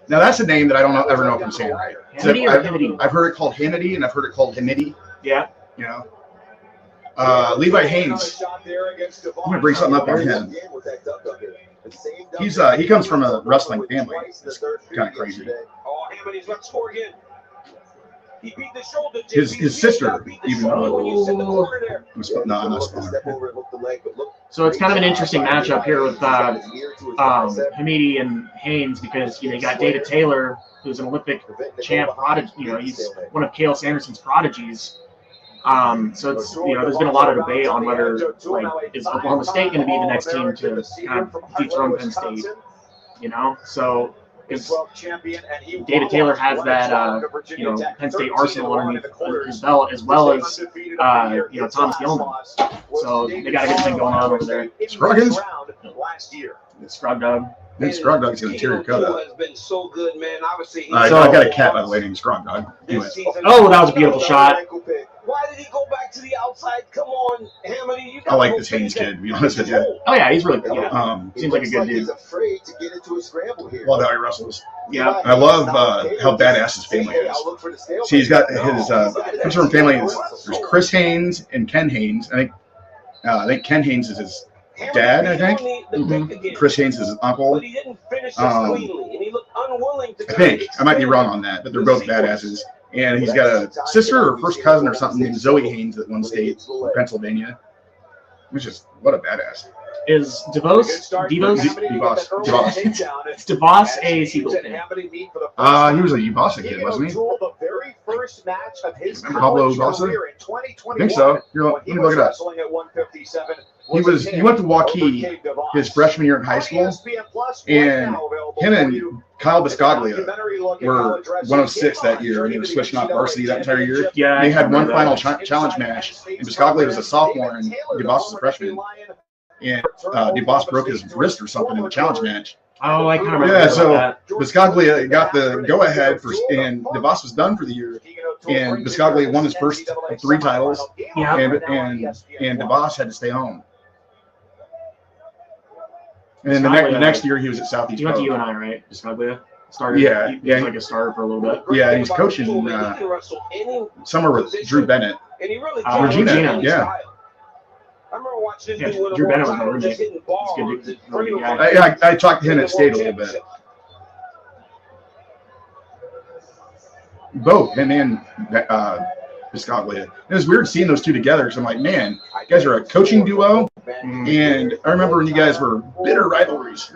now that's a name that I don't ever know if I'm saying right. Hannity or Hannity? I've heard it called Hannity and I've heard it called Hannity. Yeah. You know. Levi Haynes. I'm gonna bring something up on him. He comes from a wrestling family. It's kind of crazy. Oh, Hammondy's about to score again. He beat the shoulder. His sister, even though. No, I'm not spelling. So it's kind of an interesting matchup here with Hamidi and Haynes because they got David Taylor, who's an Olympic champ prodigy. He's one of Cale Sanderson's prodigies. So it's there's been a lot of debate on whether is Oklahoma State going to be the next team to kind of dethrone Penn State. So David Taylor has that Penn State arsenal underneath his belt, as well as Thomas Gilman. So they got a good thing going on over there. Scroggins? Scrog Dog. I think Scrog Dog's an interior cutout. has been so good, man. Obviously, I got a cat, by the way, named Scrog Dog. Anyway. Oh, that was a beautiful shot. Why did he go back to the outside? Come on, Hammondy. I like this Haynes kid, to be honest with you. Oh, yeah, he's really good. Seems like a good dude. He's afraid to get into a scramble here. Love how he wrestles. Yeah. I love how badass his family is. See, he's got his comes from family. There's Chris Haynes and Ken Haynes. I think Ken Haynes is his dad. I think Chris Haynes is his uncle. I think I might be wrong on that, but they're both badasses. And he's got a sister or first cousin or something named Zoe Haynes at one state, Pennsylvania. Which is what a badass. Is DeVos a Seagull fan? He was a Ubasa kid, wasn't he? Pablo Ubasa? I think so. Let me look it up. He went to Waukee his freshman year in high school, and him and Kyle Biscaglia were 106 that year, and he was switching off varsity that entire year. Yeah, they had one final challenge match, and Biscaglia was a sophomore, and DeVos was a freshman. And DeVos broke his wrist or something in the challenge match. Oh, I kind of remember. Yeah, so Biscaglia got the go-ahead and DeVos was done for the year. And Biscaglia won his first 3 titles, and DeVos had to stay home. And then the next year he was at Southeast. He went to UNI, right? Biscaglia started. Yeah, he was like a starter for a little bit. Yeah, he's coaching summer with Drew Bennett. Regina, yeah. I remember watching him do Drew Bennett was my roommate. He's good. I talked to him at State a little bit. Both him and Biscaglia. It was weird seeing those two together because I'm like, man, you guys are a coaching duo. And I remember when you guys were bitter rivalries.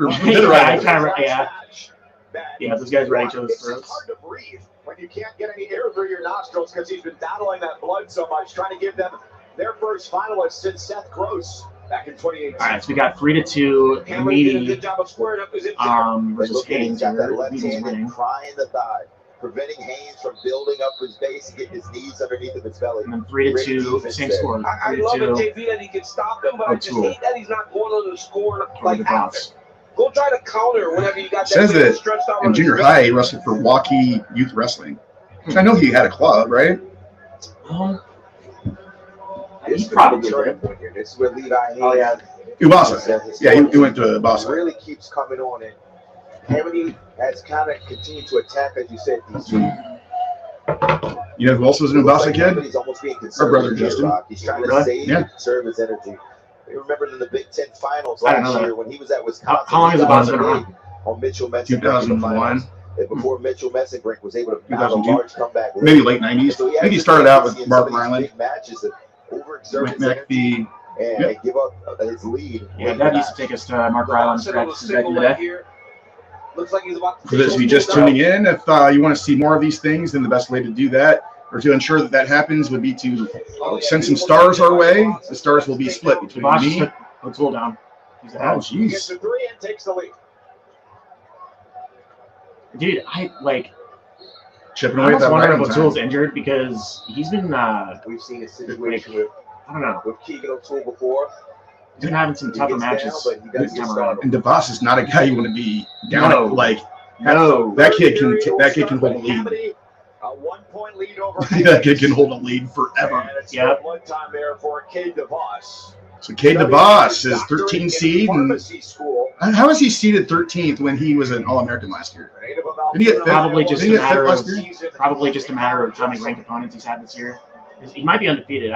Yeah, those guys were at each other's throats. It's hard to breathe when you can't get any air through your nostrils because he's been battling that blood so much, trying to give them their first finalist since Seth Gross back in 2018. All right, so we got 3-2 Hamidi versus Haynes. Hamidi winning. Preventing Haynes from building up his base and getting his knees underneath of his belly. And then 3-2, same score. I love it, JV, that he can stop him, but I just hate that he's not going on the score like after. Go try to counter whenever you got that. Says that in junior high he wrestled for Waukee Youth Wrestling. Which I know he had a club, right? He's probably This is where Levi Haynes. Oh, yeah. Ubasa. Yeah, he went to Ubasa. Really keeps coming on, and Hammondy has kind of continued to attack, as you said, these two. You know who else was an Ubasa kid? He's almost being Our brother Justin. He's trying to save and conserve his energy. You remember in the Big Ten Finals last year when he was at Wisconsin. How long has Ubasa been around? On Mitchell Messing 2001. Before Mitchell Messenbrink was able to mount a large comeback. Maybe late 90s. So I think he started out with Mark Ryland. Matches that overexert his energy and give up his lead. Yeah, Dad used to take us to Mark Ryland's practices back in the day. Looks like he's about to For those of you just tuning in, if you want to see more of these things, then the best way to do that, or to ensure that that happens, would be to send some stars our way. The stars will be split between me. Let's hold down. Oh, jeez. Gets to 3 and takes the lead. Dude, I like. Chipping I away at was that wondering riding if time. O'Toole's injured because he's been. We've seen a situation with, I don't know. with Keegan O'Toole before. He's been having some tougher matches this time around. And DeVos is not a guy you want to be down No. at. Like, No. that kid can hold a lead. A 1-point lead over. That kid can hold a lead forever. And it's Yep. one time there for Cade DeVos. So Cade DeVos is 13 seed. And how is he seeded 13th when he was an All-American last year? Did he get fifth? Probably just Did he a get matter fifth of last year? probably just a matter of how many ranked opponents he's had this year. He might be undefeated.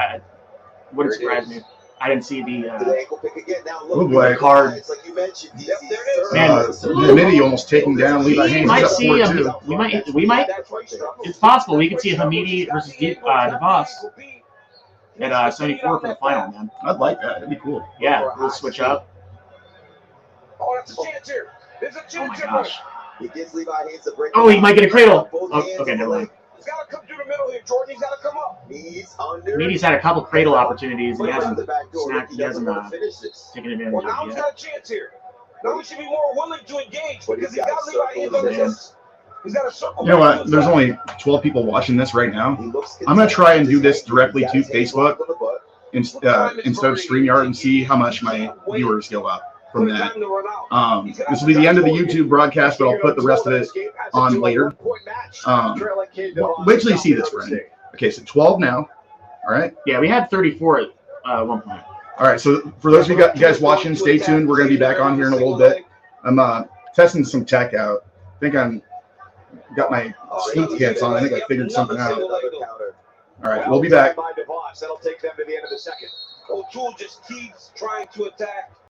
Wouldn't surprise me. I didn't see the Oh boy. card. Man, the midi almost taking down Levi We Haynes. might He's got see 4-2. we might. It's possible we could see a Hamidi versus DeVos at 74 for the final, man. I'd like that. That'd be cool. Yeah, we'll switch up. Oh, that's a chance here. There's a Oh chance my here. gosh. Brennan. Oh, he might get a cradle. Oh, okay, never mind. He's got to come through the middle here, Jordan. He's got to come up. Hamid's had a couple cradle opportunities. He hasn't snapped. He hasn't taken advantage Well, now of he's it yet. got a chance here. Now he should be more willing to engage because he's got Levi Haynes on his. He's got a circle. You know what? There's only 12 people watching this right now. I'm going to try and do this directly to Facebook instead of StreamYard and see how much my viewers go up from that. This will be the end of the YouTube broadcast, but I'll put the rest of it on later. Wait till you see this, Brennan. Okay, so 12 now. All right. Yeah, we had 34 at one point. All right. So for those of you guys watching, stay tuned. We're going to be back on here in a little bit. I'm testing some tech out. I think I'm got my sneak hits on. I think I figured something out. All right. We'll be back. That'll take them to the end of the second. O'Toole just keeps trying to attack.